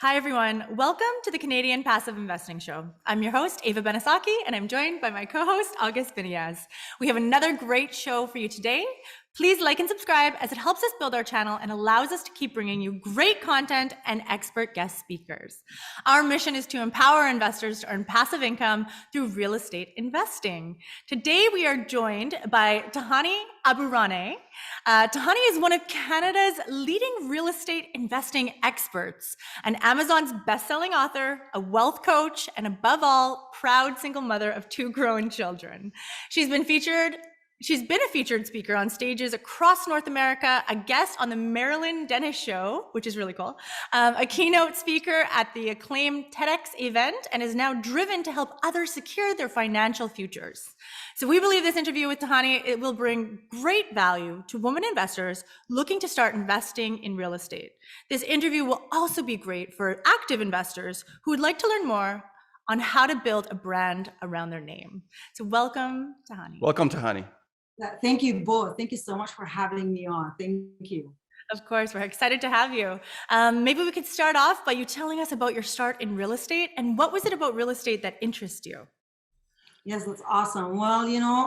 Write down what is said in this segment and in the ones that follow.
Hi, everyone. Welcome to the Canadian Passive Investing Show. I'm your host, 𝗖𝗽𝗶 𝗖𝗽, and I'm joined by my co-host, August Biniaz. We have another great show for you today. Please like and subscribe as it helps us build our channel and allows us to keep bringing you great content and expert guest speakers. Our mission is to empower investors to earn passive income through real estate investing. Today, we are joined by Tahani Aburaneh. Tahani is one of Canada's leading real estate investing experts, an Amazon's best-selling author, a wealth coach, and above all, proud single mother of 2 growing children. She's been a featured speaker on stages across North America, a guest on the Marilyn Denis Show, which is really cool, a keynote speaker at the acclaimed TEDx event, and is now driven to help others secure their financial futures. So we believe this interview with Tahani, it will bring great value to women investors looking to start investing in real estate. This interview will also be great for active investors who would like to learn more on how to build a brand around their name. So welcome, Tahani. Welcome, Tahani. Thank you both. Thank you so much for having me on. Thank you. Of course, we're excited to have you. Maybe we could start off by you telling us about your start in real estate and what was it about real estate that interests you? Yes, that's awesome. Well,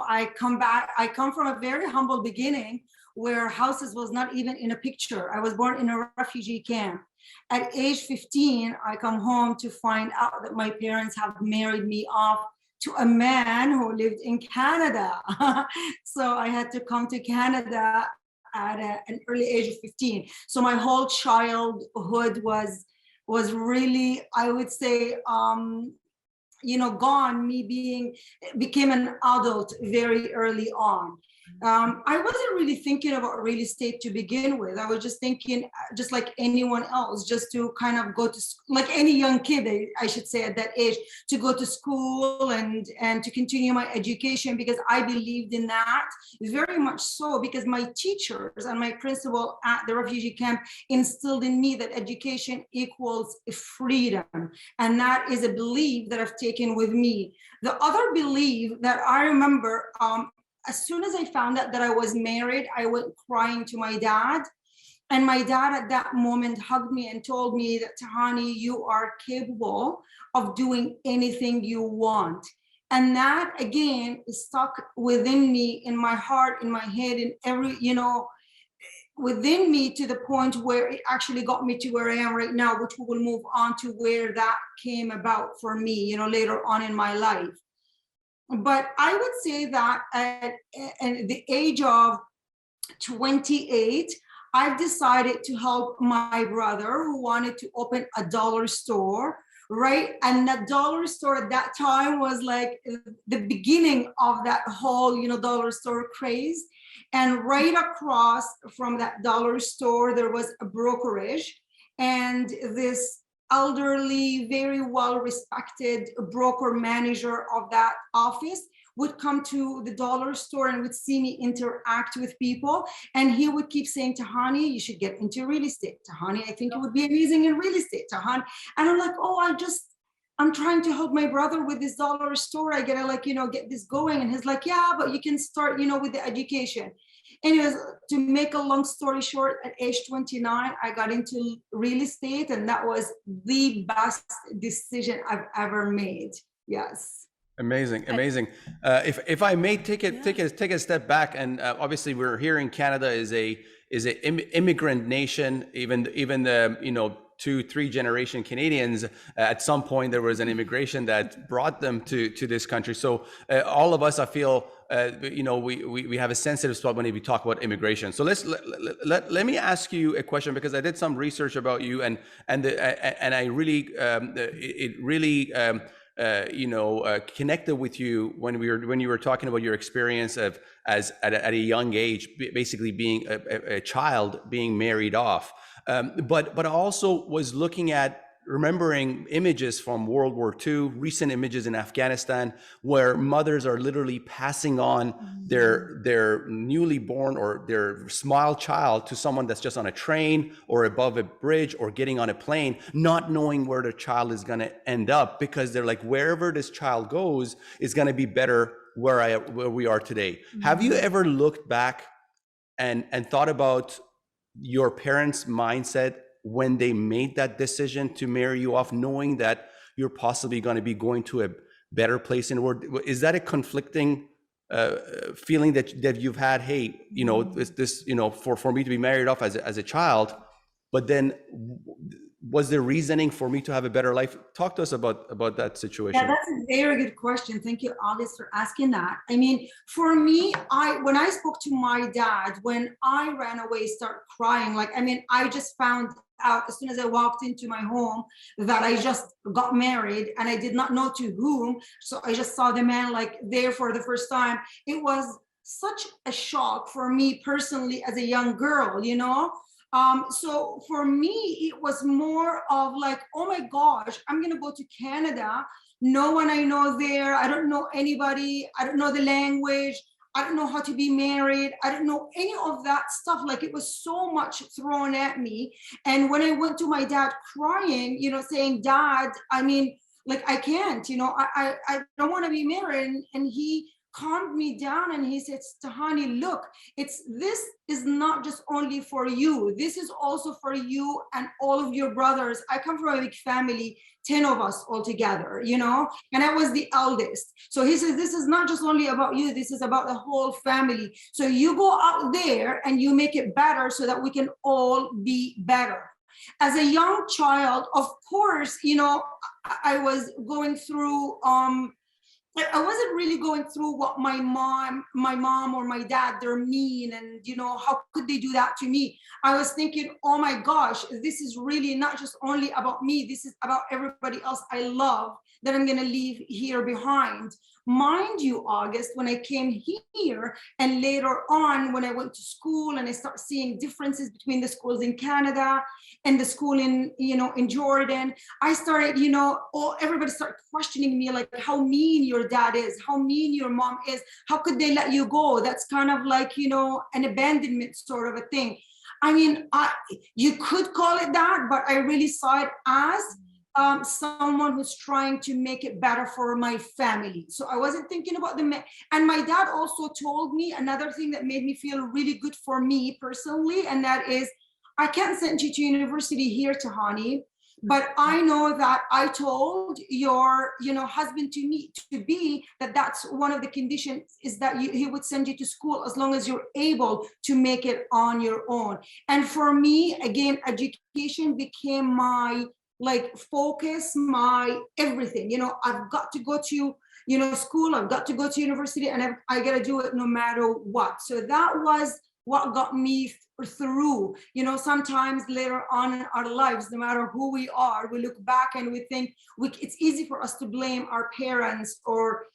I come from a very humble beginning where houses was not even in a picture. I was born in a refugee camp. At age 15, I come home to find out that my parents have married me off to a man who lived in Canada. So I had to come to Canada at an early age of 15. So my whole childhood was really, I would say, gone. Became an adult very early on. I wasn't really thinking about real estate to begin with. I was just thinking, just like anyone else, just to kind of go to, like any young kid, I should say at that age, to go to school and to continue my education, because I believed in that very much so, because my teachers and my principal at the refugee camp instilled in me that education equals freedom. And that is a belief that I've taken with me. The other belief that I remember, as soon as I found out that I was married, I went crying to my dad. And my dad at that moment hugged me and told me that, Tahani, you are capable of doing anything you want. And that, again, is stuck within me, in my heart, in my head, in every, within me, to the point where it actually got me to where I am right now, which we will move on to where that came about for me, later on in my life. But I would say that at the age of 28, I've decided to help my brother who wanted to open a dollar store, right? And that dollar store at that time was like the beginning of that whole, dollar store craze. And right across from that dollar store, there was a brokerage, and this elderly, very well-respected broker manager of that office would come to the dollar store and would see me interact with people. And he would keep saying, Tahani, you should get into real estate. Tahani, I think it would be amazing in real estate. Tahani. And I'm like, oh, I'm trying to help my brother with this dollar store. I gotta get this going. And he's like, yeah, but you can start, with the education. Anyways, to make a long story short, at age 29, I got into real estate, and that was the best decision I've ever made. Yes. Amazing, amazing. If I may take a step back, and obviously we're here in Canada is a immigrant nation. Even the 2-3 generation Canadians, at some point there was an immigration that brought them to this country. So all of us, I feel, we have a sensitive spot when we talk about immigration. So let me ask you a question, because I did some research about you, and I really connected with you when you were talking about your experience of at a young age, basically being a child being married off. But I also was looking at remembering images from World War II, recent images in Afghanistan, where mothers are literally passing on their newly born or their small child to someone that's just on a train or above a bridge or getting on a plane, not knowing where the child is going to end up, because they're like, wherever this child goes is going to be better where we are today. Have you ever looked back and thought about your parents' mindset when they made that decision to marry you off, knowing that you're possibly going to be going to a better place in the world? Is that a conflicting feeling that you've had? Hey, this for me to be married off as a child, but then was there reasoning for me to have a better life? Talk to us about that situation. Yeah, that's a very good question. Thank you, August, for asking that. I mean, for me, when I spoke to my dad, when I ran away, started crying, I just found out as soon as I walked into my home that I just got married and I did not know to whom. So I just saw the man there for the first time. It was such a shock for me personally as a young girl, so for me, it was more of oh my gosh, I'm going to go to Canada. No one I know there. I don't know anybody. I don't know the language. I don't know how to be married. I don't know any of that stuff. It was so much thrown at me. And when I went to my dad crying, saying, Dad, I can't, I don't want to be married. And he calmed me down and he said, Tahani, look, this is not just only for you. This is also for you and all of your brothers. I come from a big family, 10 of us all together, and I was the eldest. So he says, this is not just only about you. This is about the whole family. So you go out there and you make it better so that we can all be better. As a young child, of course, I was going through, I wasn't really going through what my mom or my dad, they're mean and, how could they do that to me? I was thinking, oh my gosh, this is really not just only about me. This is about everybody else I love that I'm going to leave here behind. Mind you, August, when I came here and later on when I went to school and I start seeing differences between the schools in Canada and the school in Jordan, I started, everybody started questioning me how mean your dad is, how mean your mom is, how could they let you go? That's kind of an abandonment sort of a thing. I mean, you could call it that, but I really saw it as someone who's trying to make it better for my family. So I wasn't thinking about and my dad also told me another thing that made me feel really good for me personally, and that is, I can't send you to university here, Tahani, but I know that I told your husband to be that's one of the conditions is that he would send you to school as long as you're able to make it on your own. And for me, again, education became my focus, my everything. I've got to go to school, I've got to go to university, and I got to do it no matter what. So that was what got me through. Sometimes later on in our lives, no matter who we are, we look back and we think it's easy for us to blame our parents or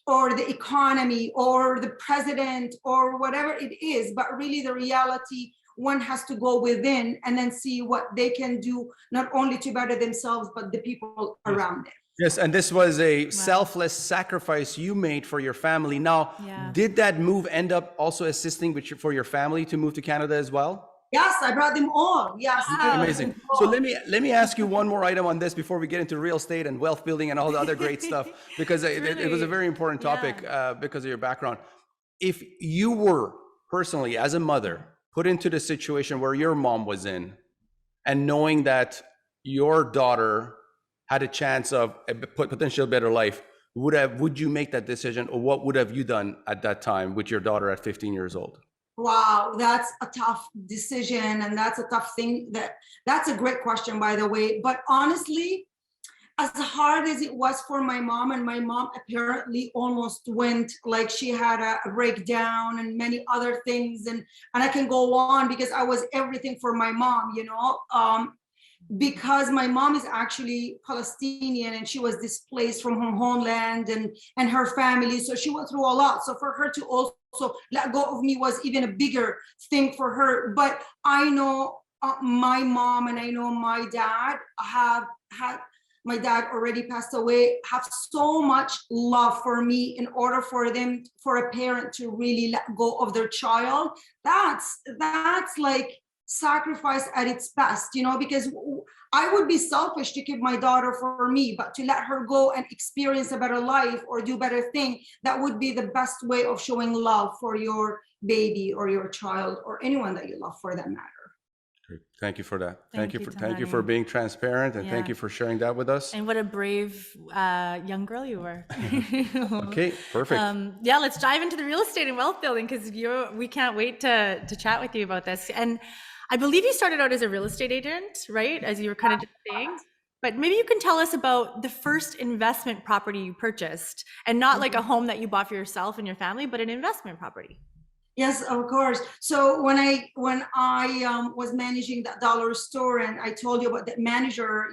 the economy or the president or whatever it is, but really the reality, one has to go within and then see what they can do, not only to better themselves, but the people around them. Yes, and this was a selfless sacrifice you made for your family. Now, did that move end up also assisting for your family to move to Canada as well? Yes, I brought them all. Yes. Amazing. So let me ask you one more item on this before we get into real estate and wealth building and all the other great stuff, because it was a very important topic because of your background. If you were personally, as a mother, put into the situation where your mom was in, and knowing that your daughter had a chance of a potential better life, would you make that decision, or what would have you done at that time with your daughter at 15 years old? Wow, that's a tough decision, and that's a tough thing. That's a great question, by the way. But honestly, as hard as it was for my mom, and my mom apparently almost went, she had a breakdown and many other things, and I can go on because I was everything for my mom, because my mom is actually Palestinian and she was displaced from her homeland and her family. So she went through a lot. So for her to also let go of me was even a bigger thing for her. But I know my mom and I know my dad my dad already passed away, have so much love for me. In order for a parent to really let go of their child, that's sacrifice at its best, because I would be selfish to keep my daughter for me, but to let her go and experience a better life or do better thing, that would be the best way of showing love for your baby or your child or anyone that you love for that matter. Great. Thank you for that. Thank you, Thank you for Tahani. being transparent, and thank Yeah. you for sharing that with us. And what a brave young girl you were. Okay, perfect. Yeah, let's dive into the real estate and wealth building because we can't wait to chat with you about this. And I believe you started out as a real estate agent, right? As you were kind of just saying. But maybe you can tell us about the first investment property you purchased, and not like a home that you bought for yourself and your family, but an investment property. Yes, of course. So when I was managing that dollar store, and I told you about that manager,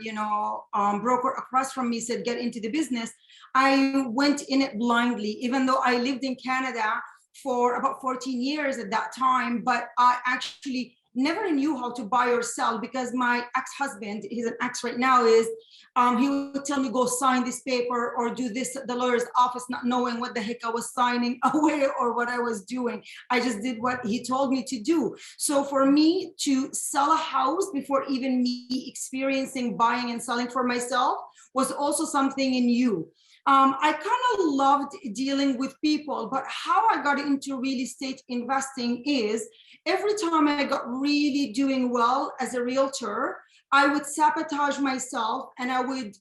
broker across from me said, get into the business. I went in it blindly, even though I lived in Canada for about 14 years at that time, but I actually never knew how to buy or sell because my ex-husband, he's an ex right now, he would tell me, go sign this paper or do this at the lawyer's office, not knowing what the heck I was signing away or what I was doing. I just did what he told me to do. So for me to sell a house before even me experiencing buying and selling for myself was also something new. I kind of loved dealing with people, but how I got into real estate investing is every time I got really doing well as a realtor, I would sabotage myself and I would,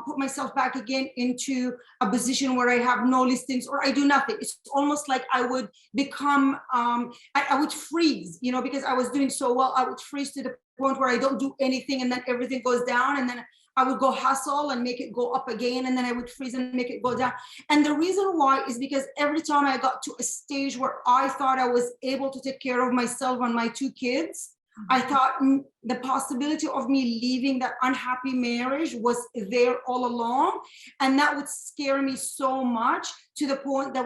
put myself back again into a position where I have no listings or I do nothing. It's almost like I would become, I would freeze, because I was doing so well, I would freeze to the point where I don't do anything and then everything goes down, and then I would go hustle and make it go up again, and then I would freeze and make it go down. And the reason why is because every time I got to a stage where I thought I was able to take care of myself and my two kids, I thought the possibility of me leaving that unhappy marriage was there all along. And that would scare me so much to the point that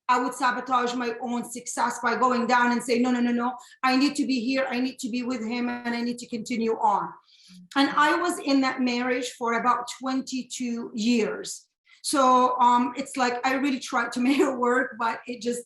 I would sabotage my own success by going down and say, no, I need to be here. I need to be with him and I need to continue on. And I was in that marriage for about 22 years. So it's like I really tried to make it work, but it just,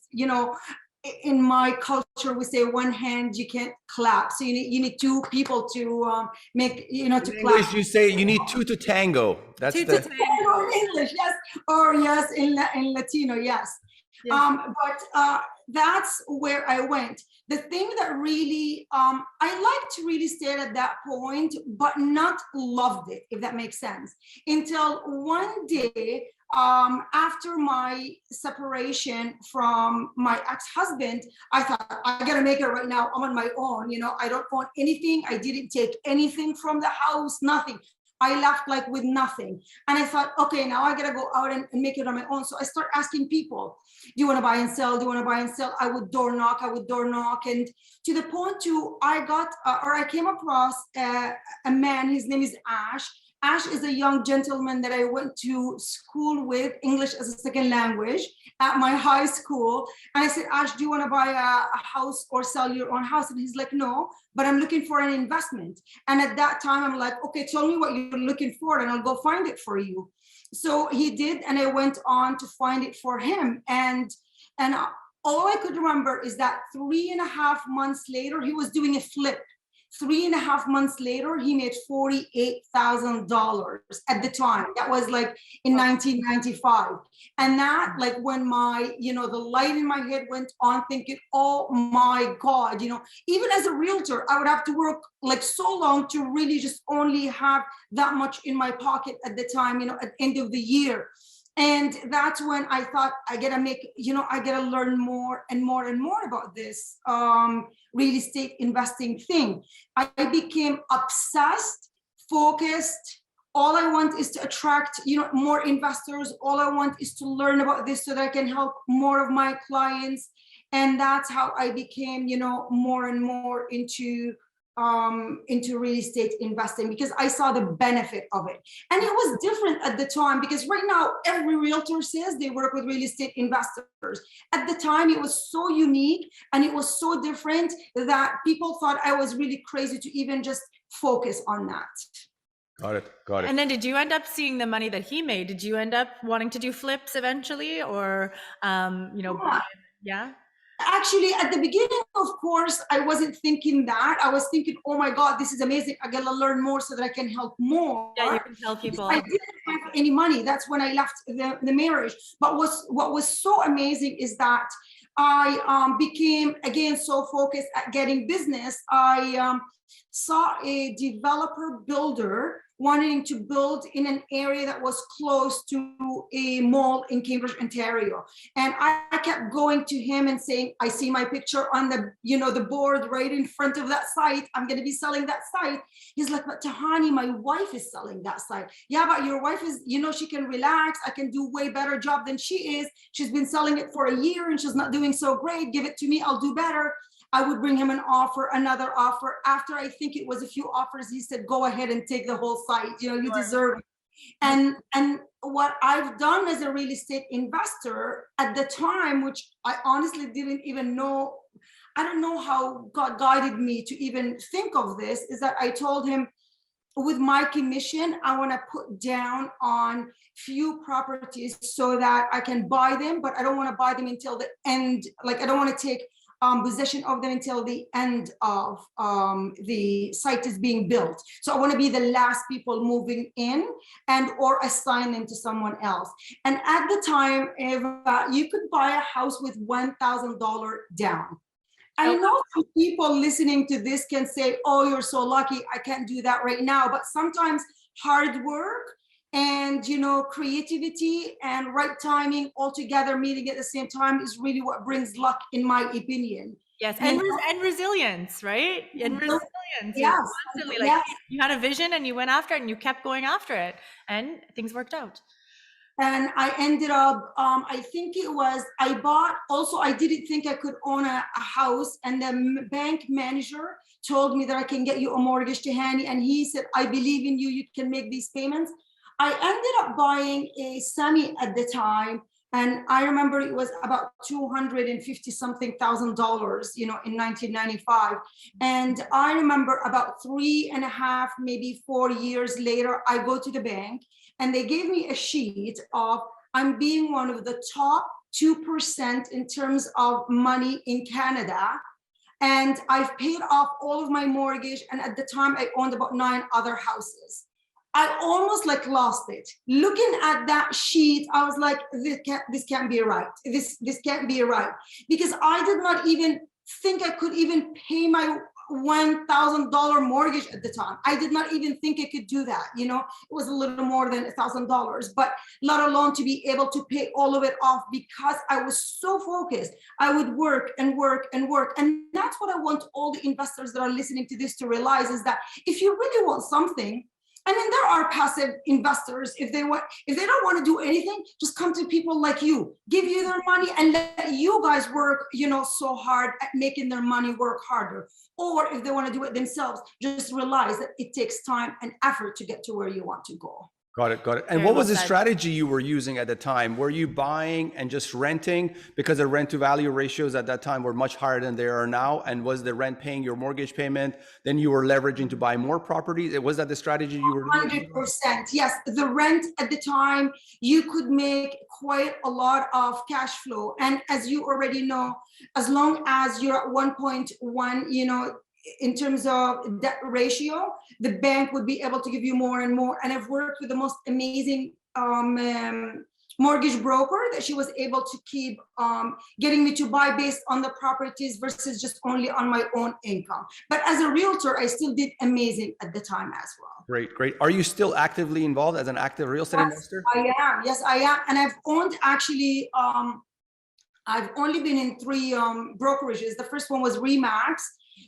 in my culture, we say one hand you can't clap. So you need two people to make, to clap. English, you say you need two to tango. That's Two the to tango. In English, yes, or yes, in Latino, yes. Yes. But that's where I went. The thing that really, I liked real estate at that point, but not loved it, if that makes sense. Until one day, after my separation from my ex-husband, I thought, I gotta make it right now. I'm on my own, I don't own anything. I didn't take anything from the house, nothing. I left like with nothing. And I thought, okay, now I gotta go out and make it on my own. So I start asking people, do you wanna buy and sell? Do you wanna buy and sell? I would door knock. And to the point I came across a man, his name is Ash. Ash is a young gentleman that I went to school with, English as a second language, at my high school. And I said, Ash, do you want to buy a house or sell your own house? And he's like, no, but I'm looking for an investment. And at that time, I'm like, okay, tell me what you're looking for and I'll go find it for you. So he did, and I went on to find it for him. And all I could remember is that 3.5 months later, he was doing a flip. 3.5 months later, he made $48,000 at the time. That was like in 1995. And that, like when my, the light in my head went on, thinking, oh my God, even as a realtor, I would have to work like so long to really just only have that much in my pocket at the time, at the end of the year. And that's when I thought I gotta learn more and more and more about this real estate investing thing. I became obsessed, focused. All I want is to attract, more investors. All I want is to learn about this so that I can help more of my clients. And that's how I became, more and more into real estate investing, because I saw the benefit of it. And it was different at the time, because right now every realtor says they work with real estate investors. At the time, it was so unique and it was so different that people thought I was really crazy to even just focus on that. Got it. And then did you end up seeing the money that he made? Did you end up wanting to do flips eventually, or yeah? Actually, at the beginning, of course, I wasn't thinking that. I was thinking, oh my God, this is amazing. I gotta learn more so that I can help more. Yeah, you can tell people. I didn't have any money. That's when I left the marriage. But what was so amazing is that I became, again, so focused at getting business. I saw a developer builder wanting to build in an area that was close to a mall in Cambridge, Ontario. And I kept going to him and saying, I see my picture on the, the board right in front of that site. I'm going to be selling that site. He's like, but Tahani, my wife is selling that site. Yeah, but your wife is, she can relax. I can do way better job than she is. She's been selling it for a year and she's not doing so great. Give it to me, I'll do better. I would bring him an offer, another offer. After I think it was a few offers, he said, go ahead and take the whole site. You deserve it. And what I've done as a real estate investor at the time, which I honestly didn't even know, I don't know how God guided me to even think of this, is that I told him, with my commission, I want to put down on few properties so that I can buy them, but I don't want to buy them until the end. Like, I don't want to take possession of them until the end of the site is being built. So I want to be the last people moving in and or assign them to someone else. And at the time, you could buy a house with $1,000 down. I know some people listening to this can say, oh, you're so lucky, I can't do that right now. But sometimes hard work and creativity and right timing all together meeting at the same time is really what brings luck, in my opinion. Yes, and resilience, right? And resilience. Yes, Constantly, like, you had a vision and you went after it and you kept going after it and things worked out. And I ended up, I think it was, I bought, also I didn't think I could own a house, and the bank manager told me that I can get you a mortgage, Tahani, and he said, I believe in you, you can make these payments. I ended up buying a semi at the time, and I remember it was about $250-something thousand, in 1995. And I remember about 3.5, maybe 4 years later, I go to the bank and they gave me a sheet of, I'm being one of the top 2% in terms of money in Canada. And I've paid off all of my mortgage. And at the time I owned about 9 other houses. I almost lost it. Looking at that sheet, I was like, this can't be right. This can't be right. Because I did not even think I could even pay my $1,000 mortgage at the time. I did not even think I could do that. It was a little more than $1,000, but let alone to be able to pay all of it off, because I was so focused. I would work and work and work. And that's what I want all the investors that are listening to this to realize, is that if you really want something, there are passive investors. If they don't want to do anything, just come to people like you, give you their money and let you guys work, so hard at making their money work harder. Or if they want to do it themselves, just realize that it takes time and effort to get to where you want to go. Got it. And what was the strategy you were using at the time? Were you buying and just renting, because the rent to value ratios at that time were much higher than they are now? And was the rent paying your mortgage payment? Then you were leveraging to buy more properties. Was that the strategy you were doing? 100%. Yes. The rent at the time, you could make quite a lot of cash flow. And as you already know, as long as you're at 1.1, in terms of debt ratio, the bank would be able to give you more and more. And I've worked with the most amazing mortgage broker that she was able to keep getting me to buy based on the properties versus just only on my own income. But as a realtor, I still did amazing at the time as well. Great. Are you still actively involved as an active real estate investor? I am. Yes, I am. And I've owned actually, I've only been in 3 brokerages. The first one was Remax.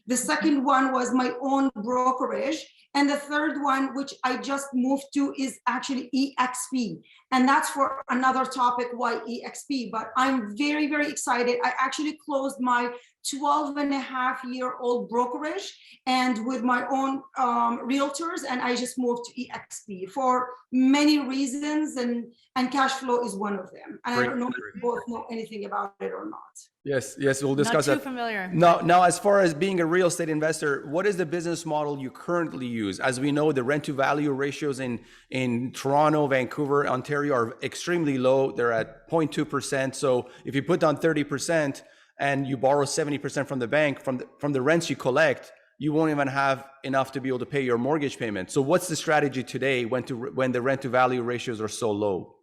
The second one was my own brokerage. And the third one, which I just moved to, is actually EXP. And that's for another topic, why EXP. But I'm very, very excited. I actually closed my 12.5-year-old brokerage and with my own realtors, and I just moved to EXP for many reasons, and cash flow is one of them. And I don't know if you both know anything about it or not. Yes, we'll discuss that. Not too familiar. Now, as far as being a real estate investor, what is the business model you currently use? As we know, the rent to value ratios in Toronto, Vancouver, Ontario are extremely low. They're at 0.2%. So if you put down 30% and you borrow 70% from the bank, from the rents you collect, you won't even have enough to be able to pay your mortgage payment. So what's the strategy today when the rent to value ratios are so low?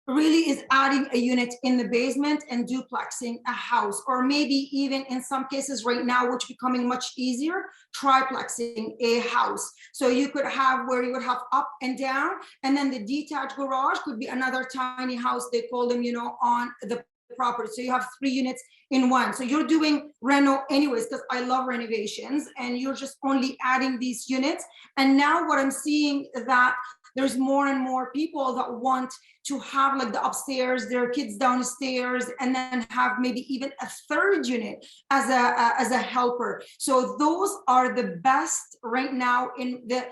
really is adding a unit in the basement and duplexing a house, or maybe even in some cases right now, which becoming much easier, triplexing a house. So you could have where you would have up and down, and then the detached garage could be another tiny house, they call them, you know, on the property. So you have 3 units in one. So you're doing reno anyways, because I love renovations, and you're just only adding these units. And now what I'm seeing is that there's more and more people that want to have like the upstairs, their kids downstairs, and then have maybe even a 3rd unit as a helper. So those are the best right now in the,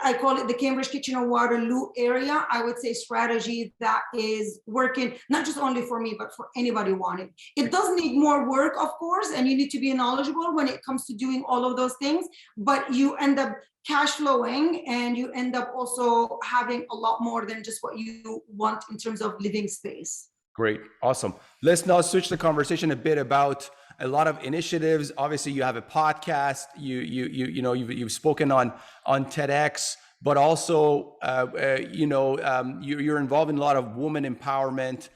I call it the Cambridge, Kitchener, Waterloo area. I would say strategy that is working, not just only for me, but for anybody wanting. It does need more work, of course, and you need to be knowledgeable when it comes to doing all of those things, but you end up cash flowing, and you end up also having a lot more than just what you want in terms of living space. Great, awesome. Let's now switch the conversation a bit about a lot of initiatives. Obviously, you have a podcast. You've spoken on TEDx, but also you're involved in a lot of women empowerment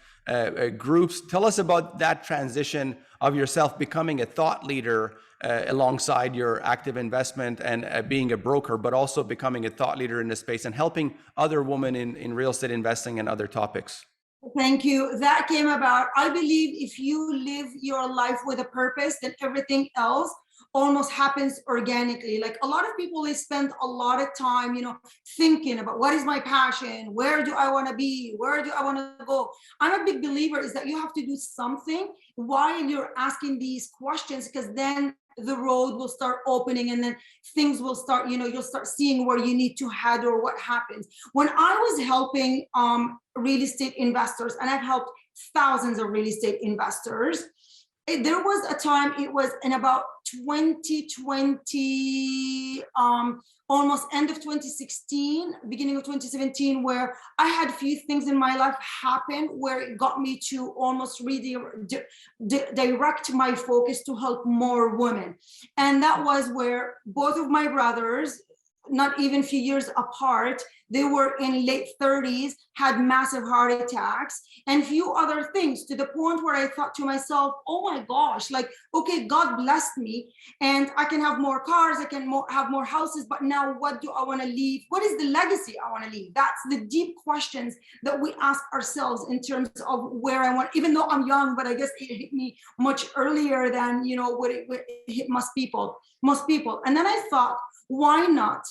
groups. Tell us about that transition of yourself becoming a thought leader alongside your active investment and being a broker, but also becoming a thought leader in the space and helping other women in real estate investing and other topics. Thank you. That came about, I believe if you live your life with a purpose, then everything else almost happens organically. Like a lot of people, they spend a lot of time, you know, thinking about what is my passion? Where do I want to be? Where do I want to go? I'm a big believer is that you have to do something while you're asking these questions, because then the road will start opening, and then things will start, you know, you'll start seeing where you need to head or what happens. When I was helping real estate investors, and I've helped thousands of real estate investors, there was a time, it was in about 2020, almost end of 2016, beginning of 2017, where I had a few things in my life happen where it got me to almost direct my focus to help more women. And that was where both of my brothers, not even a few years apart, they were in late 30s, had massive heart attacks and few other things, to the point where I thought to myself, oh my gosh, like, okay, God blessed me and I can have more cars, I can have more houses, but now what do I want to leave? What is the legacy I want to leave? That's the deep questions that we ask ourselves in terms of where I want, even though I'm young, but I guess it hit me much earlier than, you know, what it hit most people. And then I thought, why not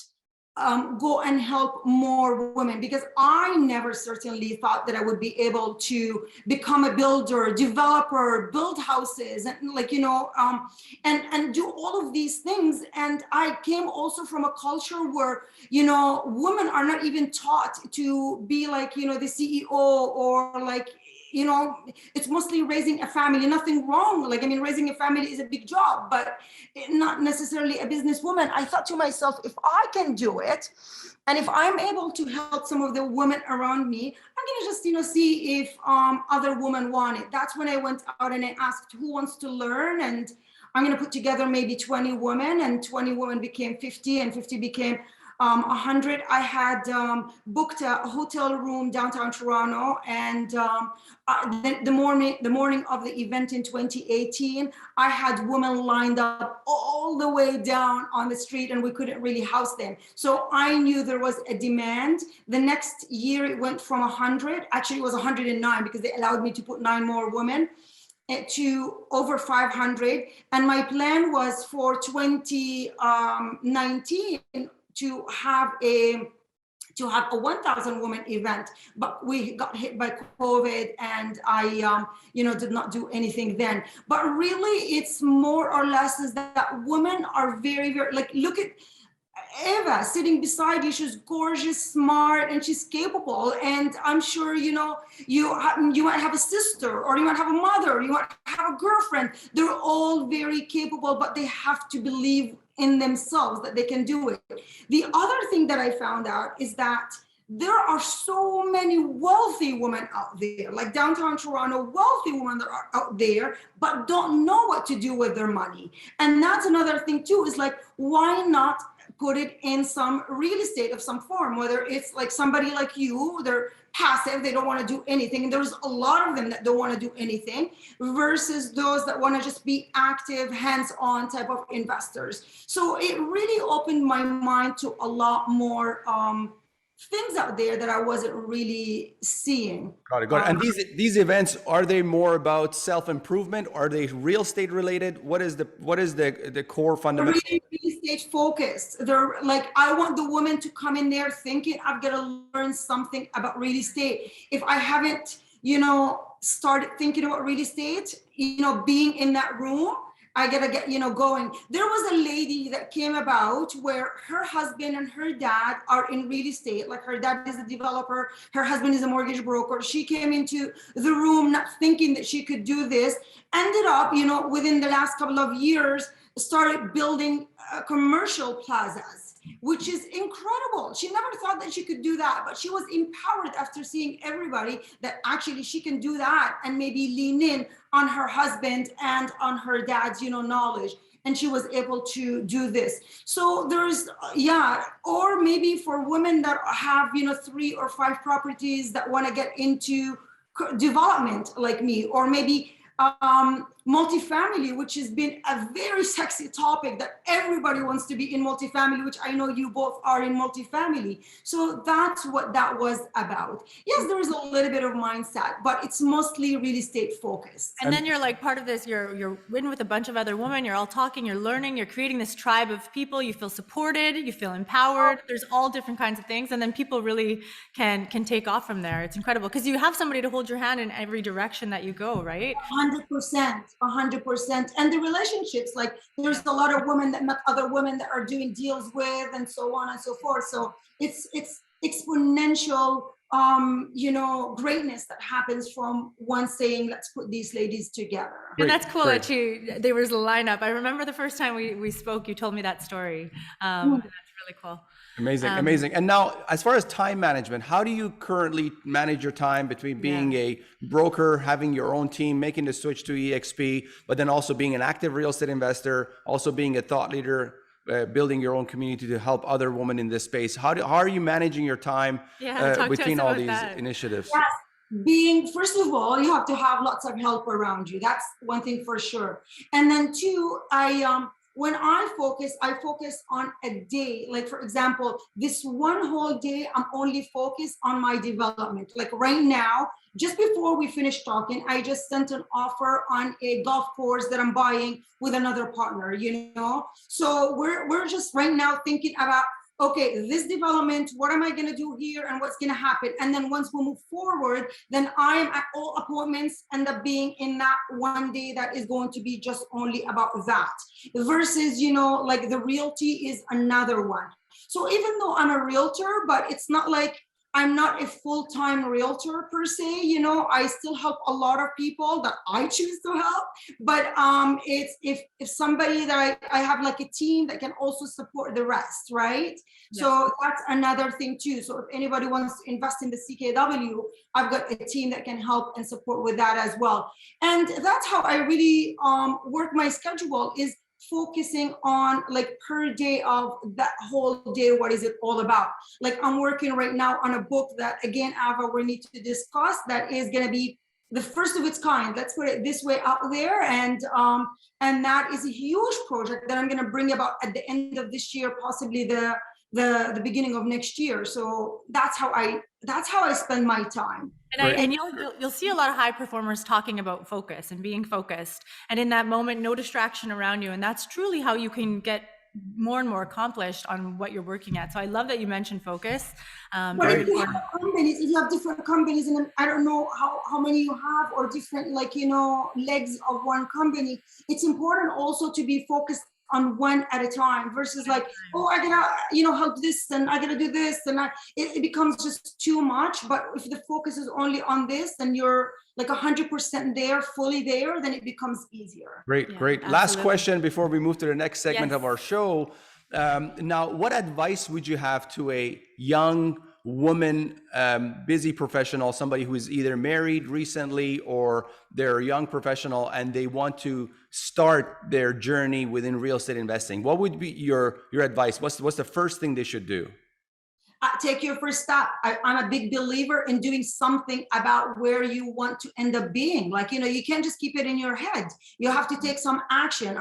go and help more women? Because I never certainly thought that I would be able to become a builder, developer, build houses, and like, you know, and do all of these things. And I came also from a culture where, you know, women are not even taught to be like, you know, the CEO or like, you know, it's mostly raising a family. Nothing wrong. Like, I mean, raising a family is a big job, but not necessarily a businesswoman. I thought to myself, if I can do it, and if I'm able to help some of the women around me, I'm gonna just, you know, see if other women want it. That's when I went out and I asked who wants to learn, and I'm gonna put together maybe 20 women, and 20 women became 50, and 50 became 100. I had booked a hotel room downtown Toronto, and the morning of the event in 2018, I had women lined up all the way down on the street, and we couldn't really house them. So I knew there was a demand. The next year it went from 100, actually it was 109 because they allowed me to put 9 more women, to over 500. And my plan was for 2019 to have a 1,000 woman event, but we got hit by COVID, and I, you know, did not do anything then. But really, it's more or less is that women are very, very, like, look at Eva sitting beside you. She's gorgeous, smart, and she's capable. And I'm sure, you know, you might have a sister, or you might have a mother, you might have a girlfriend. They're all very capable, but they have to believe in themselves that they can do it. The other thing that I found out is that there are so many wealthy women out there, like downtown Toronto, wealthy women that are out there, but don't know what to do with their money. And that's another thing too, is like, why not put it in some real estate of some form, whether it's like somebody like you, they're passive, they don't want to do anything. And there's a lot of them that don't want to do anything versus those that want to just be active, hands-on type of investors. So it really opened my mind to a lot more things out there that I wasn't really seeing. Got it. And these events, are they more about self-improvement? Are they real estate related? What is the core fundamental? Really real estate focused. They're like, I want the woman to come in there thinking I've got to learn something about real estate. If I haven't, started thinking about real estate, being in that room, I gotta get, going. There was a lady that came about where her husband and her dad are in real estate. Like her dad is a developer, her husband is a mortgage broker. She came into the room not thinking that she could do this, ended up, within the last couple of years, started building commercial plazas, which is incredible. She never thought that she could do that, but she was empowered after seeing everybody that actually she can do that and maybe lean in on her husband and on her dad's, knowledge. And she was able to do this. So there's, or maybe for women that have, 3 or 5 properties that want to get into development like me, or maybe multifamily, which has been a very sexy topic that everybody wants to be in multifamily, which I know you both are in multifamily. So that's what that was about. Yes, there is a little bit of mindset, but it's mostly real estate focused. And then you're like part of this, you're in with a bunch of other women, you're all talking, you're learning, you're creating this tribe of people, you feel supported, you feel empowered. There's all different kinds of things. And then people really can take off from there. It's incredible because you have somebody to hold your hand in every direction that you go, right? 100%. And the relationships, like there's a lot of women that met other women that are doing deals with and so on and so forth. So it's exponential, greatness that happens from one saying, let's put these ladies together. And that's cool that there was a lineup. I remember the first time we spoke, you told me that story. That's really cool. Amazing. And now, as far as time management, how do you currently manage your time between being a broker, having your own team, making the switch to EXP, but then also being an active real estate investor, also being a thought leader, building your own community to help other women in this space? How are you managing your time between all these initiatives? Yes. First of all, you have to have lots of help around you. That's one thing for sure. And then 2, when I focus on a day. Like for example, this one whole day, I'm only focused on my development. Like right now, just before we finished talking, I just sent an offer on a golf course that I'm buying with another partner, So we're just right now thinking about, okay, this development, what am I going to do here and what's going to happen? And then once we move forward, then I'm at all appointments end up being in that one day that is going to be just only about that versus, like the realty is another one. So even though I'm a realtor, but it's not like I'm not a full-time realtor per se, I still help a lot of people that I choose to help, but it's if somebody that I have like a team that can also support the rest, right? Yes. So that's another thing too. So if anybody wants to invest in the CKW, I've got a team that can help and support with that as well. And that's how I really work my schedule, is focusing on like per day of that whole day, what is it all about? Like I'm working right now on a book that, again, Ava, we need to discuss, that is going to be the first of its kind, let's put it this way, out there. And that is a huge project that I'm going to bring about at the end of this year, possibly the beginning of next year. So that's how I spend my time. And you'll see a lot of high performers talking about focus and being focused, and in that moment, no distraction around you. And that's truly how you can get more and more accomplished on what you're working at. So I love that you mentioned focus. But if you have companies, if you have different companies, and I don't know how many you have, or different, like, legs of one company, it's important also to be focused on one at a time versus like, oh, I gotta, help this and I gotta do this, and it becomes just too much. But if the focus is only on this, then you're like 100% there, fully there, then it becomes easier. Great. Absolutely. Last question before we move to the next segment of our show. Now, what advice would you have to a young woman, busy professional, somebody who is either married recently or they're a young professional and they want to start their journey within real estate investing, what would be your advice? What's the first thing they should do? Take your first step. I'm a big believer in doing something about where you want to end up being. Like, you can't just keep it in your head. You have to take some action.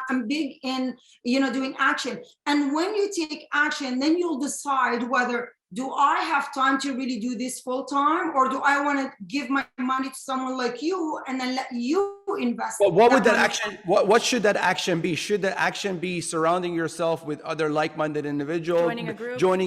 I'm big in, doing action. And when you take action, then you'll decide whether, do I have time to really do this full time, or do I want to give my money to someone like you and then let you invest? Well, what would that action, what should that action be? Should the action be surrounding yourself with other like-minded individuals, joining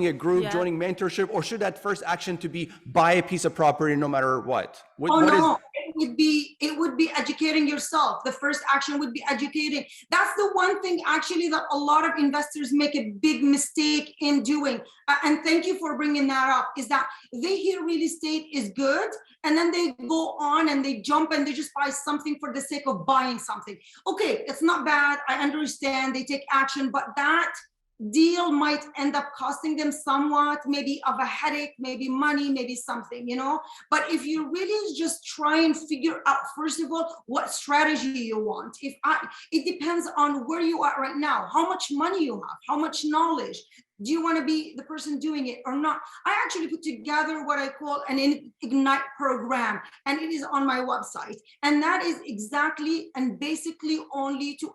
a group, joining mentorship, or should that first action to be buy a piece of property no matter what? It would be educating yourself. The first action would be educating. That's the one thing actually that a lot of investors make a big mistake in doing. And thank you for bringing that up, is that they hear real estate is good, and then they go on and they jump and they just buy something for the sake of buying something. Okay, it's not bad. I understand they take action, but that deal might end up costing them somewhat, maybe of a headache, maybe money, maybe something, But if you really just try and figure out, first of all, what strategy you want. It depends on where you are right now, how much money you have, how much knowledge. Do you want to be the person doing it or not? I actually put together what I call an Ignite program, and it is on my website. And that is exactly and basically only to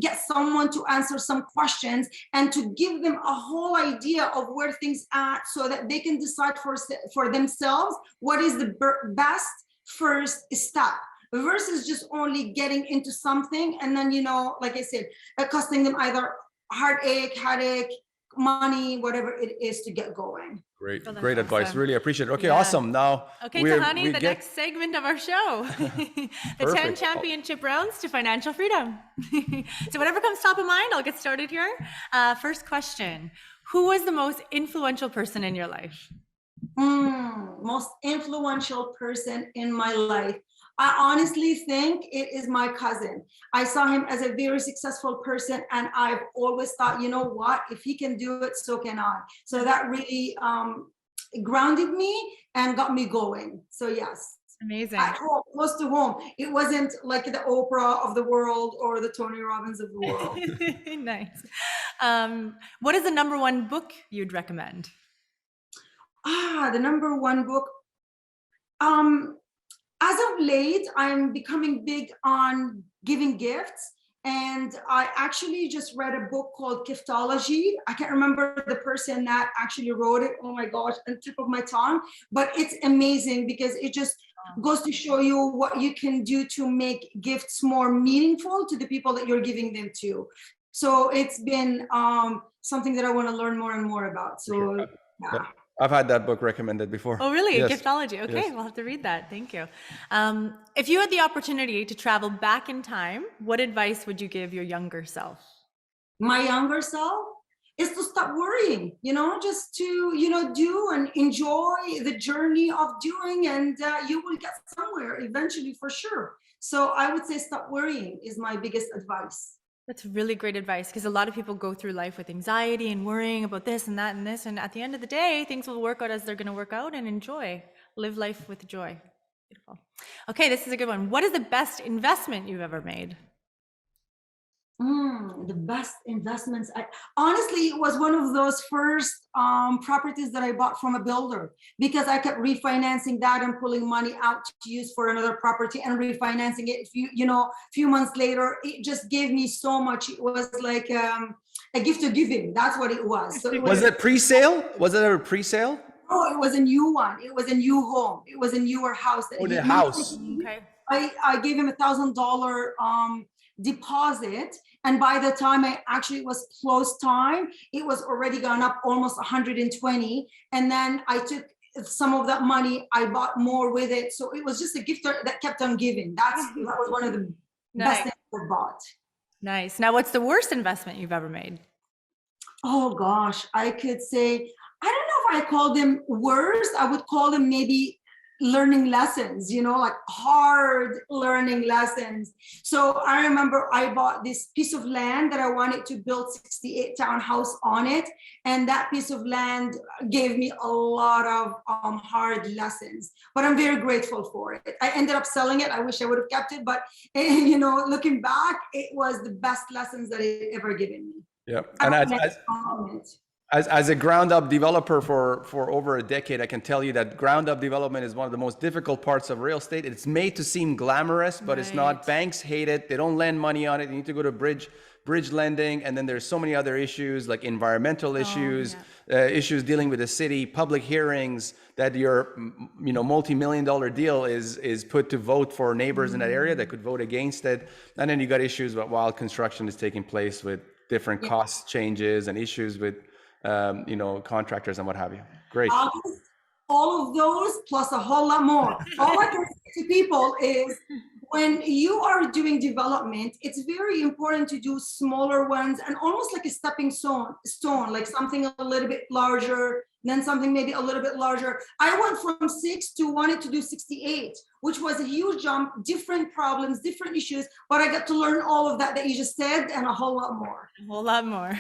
get someone to answer some questions and to give them a whole idea of where things are, so that they can decide for themselves what is the best first step, versus just only getting into something and then, like I said, costing them either headache, money, whatever it is to get going. Great advice. Really appreciate it. Okay, awesome. Now, Tahani, the next segment of our show, the 10 championship rounds to financial freedom. So whatever comes top of mind, I'll get started here. First question: who was the most influential person in your life? Most influential person in my life. I honestly think it is my cousin. I saw him as a very successful person, and I've always thought, you know what, if he can do it, so can I. So that really grounded me and got me going. So yes. Amazing. At home, close to home. It wasn't like the Oprah of the world or the Tony Robbins of the world. Nice. What is the number one book you'd recommend? The number one book. As of late, I'm becoming big on giving gifts. And I actually just read a book called Giftology. I can't remember the person that actually wrote it. Oh my gosh, on the tip of my tongue. But it's amazing because it just goes to show you what you can do to make gifts more meaningful to the people that you're giving them to. So it's been something that I want to learn more and more about. So yeah. I've had that book recommended before. Oh, really? Yes. Giftology. Okay, yes. We'll have to read that. Thank you. If you had the opportunity to travel back in time, what advice would you give your younger self? My younger self is to stop worrying, just to, do and enjoy the journey of doing, and you will get somewhere eventually for sure. So I would say stop worrying is my biggest advice. That's really great advice, because a lot of people go through life with anxiety and worrying about this and that and this. And at the end of the day, things will work out as they're going to work out, and live life with joy. Beautiful. Okay, this is a good one. What is the best investment you've ever made? The best investments. Honestly, it was one of those first properties that I bought from a builder, because I kept refinancing that and pulling money out to use for another property and refinancing it. A few months later, it just gave me so much. It was like a gift of giving. That's what it was. So was it pre-sale? Was it a pre-sale? Oh, it was a new one. It was a new home. It was a newer house. The house. Okay. I gave him $1,000 deposit, and by the time it was close time, it was already gone up almost 120. And then I took some of that money, I bought more with it. So it was just a gift that kept on giving. That was one of the best things I bought. Nice. Now, what's the worst investment you've ever made? Oh gosh, I could say, I don't know if I call them worst. I would call them maybe learning lessons, like hard learning lessons. So I remember I bought this piece of land that I wanted to build 68 townhouse on it. And that piece of land gave me a lot of hard lessons, but I'm very grateful for it. I ended up selling it. I wish I would have kept it, but looking back, it was the best lessons that it ever given me. Yeah, and as a ground up developer for over a decade, I can tell you that ground up development is one of the most difficult parts of real estate. It's made to seem glamorous, but it's not. Banks hate it. They don't lend money on it. You need to go to bridge lending, and then there's so many other issues like environmental issues, issues dealing with the city, public hearings, that your multi-million-dollar deal is put to vote for neighbors in that area that could vote against it, and then you got issues while construction is taking place with different cost changes and issues with contractors and what have you. Great. All of those plus a whole lot more. All I can say to people is when you are doing development, it's very important to do smaller ones and almost like a stepping stone, like something a little bit larger, then something maybe a little bit larger. I went from 6 to wanted to do 68, which was a huge jump, different problems, different issues, but I got to learn all of that you just said and a whole lot more. A whole lot more.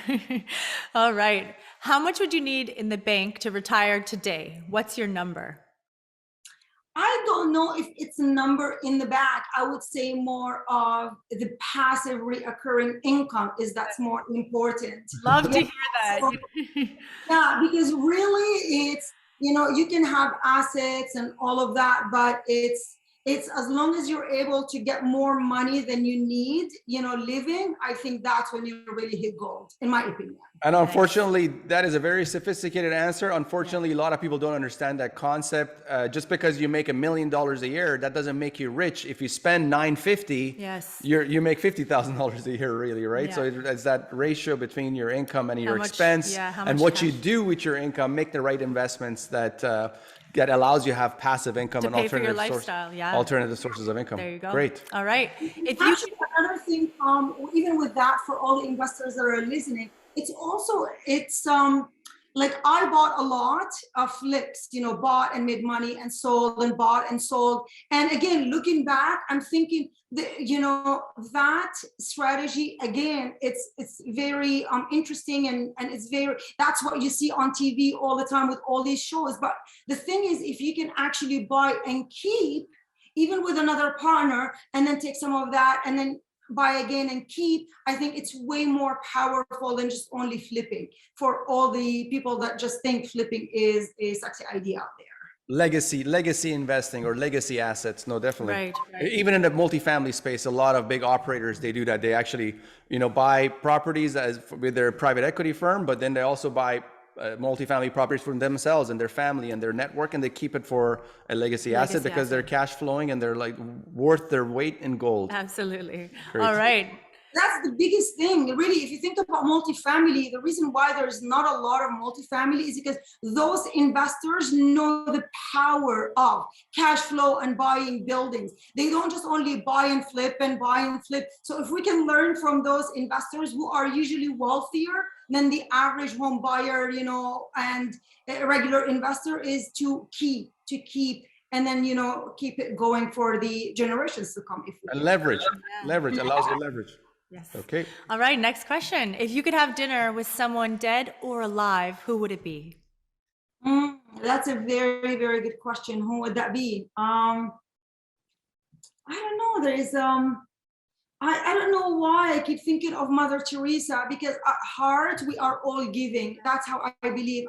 All right. How much would you need in the bank to retire today? What's your number? I don't know if it's a number in the back. I would say more of the passive reoccurring income that's more important. Love to hear that. So, yeah, because really it's, you can have assets and all of that, but it's as long as you're able to get more money than you need, living, I think that's when you really hit gold, in my opinion. And unfortunately, that is a very sophisticated answer. Unfortunately, a lot of people don't understand that concept. Just because you make $1 million a year, that doesn't make you rich. If you spend $950, you make $50,000 a year, really, right? Yeah. So it's that ratio between your income and your expense, and what you do with your income. Make the right investments that allows you to have passive income to and pay for your lifestyle, alternative sources of income. There you go. Great. All right. Actually, another thing, even with that, for all the investors that are listening, it's like I bought a lot of flips, bought and made money and sold and bought and sold. And again, looking back, I'm thinking that strategy, again, it's very interesting and that's what you see on TV all the time with all these shows. But the thing is, if you can actually buy and keep, even with another partner, and then take some of that and then buy again and keep, I think it's way more powerful than just only flipping, for all the people that just think flipping is a sexy idea out there. Legacy investing or legacy assets. No, definitely. Right. Even in the multifamily space, a lot of big operators, they do that. They actually, buy properties with their private equity firm, but then they also buy multifamily properties for themselves and their family and their network, and they keep it for a legacy asset because they're cash flowing and they're like worth their weight in gold. Absolutely. Great. All right. That's the biggest thing, really. If you think about multifamily, the reason why there's not a lot of multifamily is because those investors know the power of cash flow and buying buildings. They don't just only buy and flip and buy and flip. So if we can learn from those investors who are usually wealthier than the average home buyer, and a regular investor, is to keep, and then, keep it going for the generations to come. And leverage allows you leverage. Yes. Okay. All right. Next question. If you could have dinner with someone dead or alive, who would it be? That's a very, very good question. Who would that be? I don't know. There is, I don't know why I keep thinking of Mother Teresa, because at heart, we are all giving. That's how I believe.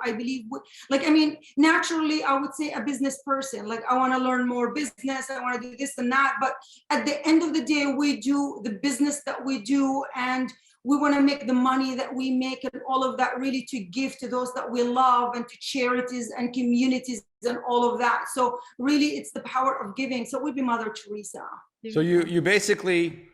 Naturally, I would say a business person. Like, I want to learn more business. I want to do this and that. But at the end of the day, we do the business that we do, and we want to make the money that we make and all of that really to give to those that we love and to charities and communities and all of that. So really, it's the power of giving. So it would be Mother Teresa. So you basically,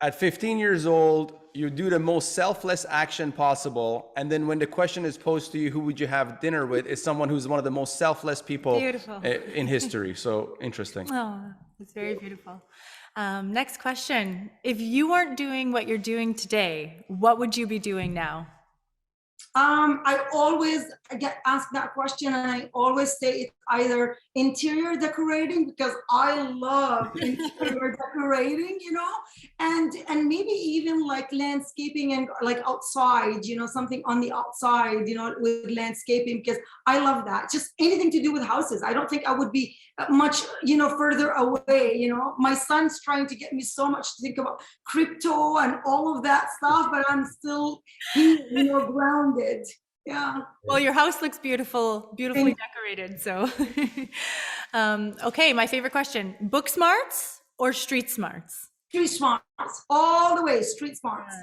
at 15 years old, you do the most selfless action possible. And then when the question is posed to you, who would you have dinner with, is someone who's one of the most selfless people in history. So interesting. Oh, it's very beautiful. Next question. If you weren't doing what you're doing today, what would you be doing now? I always get asked that question, and I always say either interior decorating, because I love interior decorating, you know, and maybe even like landscaping and like outside, you know, something on the outside, you know, with landscaping, because I love that. Just anything to do with houses. I don't think I would be much, you know, further away. You know, my son's trying to get me so much to think about crypto and all of that stuff, but I'm still here, you know, grounded. Yeah. Well, your house looks beautiful, beautifully decorated. So, okay, my favorite question: book smarts or street smarts? Street smarts, all the way, street smarts.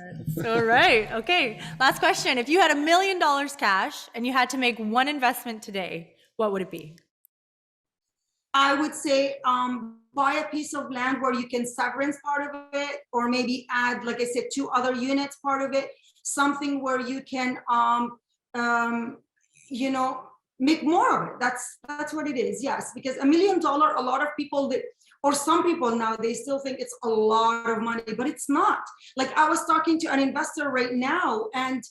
All right. Okay. Last question. If you had $1 million cash and you had to make one investment today, what would it be? I would say buy a piece of land where you can severance part of it, or maybe add, like I said, 2 other units part of it, something where you can, you know, make more of it. That's what it is. Yes, because $1 million, a lot of people that, or some people now, they still think it's a lot of money, but it's not. Like I was talking to an investor right now, and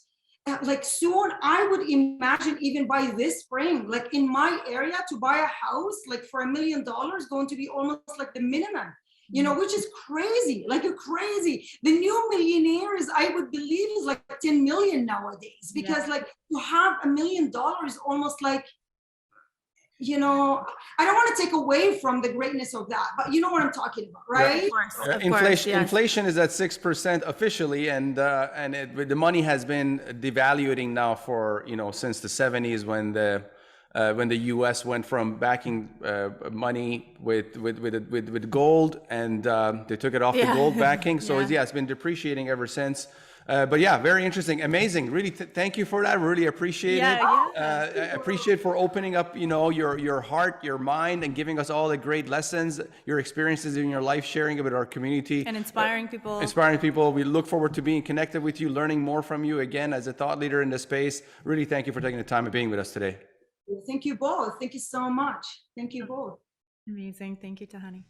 like soon I would imagine even by this spring, like in my area, to buy a house like for $1 million going to be almost like the minimum, you know, which is crazy, like crazy. The new millionaires, I would believe, is like 10 million nowadays, because like to have $1 million almost like, you know, I don't want to take away from the greatness of that, but you know what I'm talking about, right? Of course, of Inflation, course, yes. inflation is at 6% officially, and the money has been devaluating now for, you know, since the 70s, when the U.S. went from backing money with gold, and they took it off the gold backing. So it's been depreciating ever since. But yeah, very interesting, amazing. Really, thank you for that. Really appreciate it. I appreciate for opening up, you know, your heart, your mind, and giving us all the great lessons, your experiences in your life, sharing it with our community, and inspiring people. Inspiring people. We look forward to being connected with you, learning more from you again as a thought leader in the space. Really, thank you for taking the time and being with us today. Thank you both. Thank you so much. Thank you both. Amazing. Thank you, Tahani.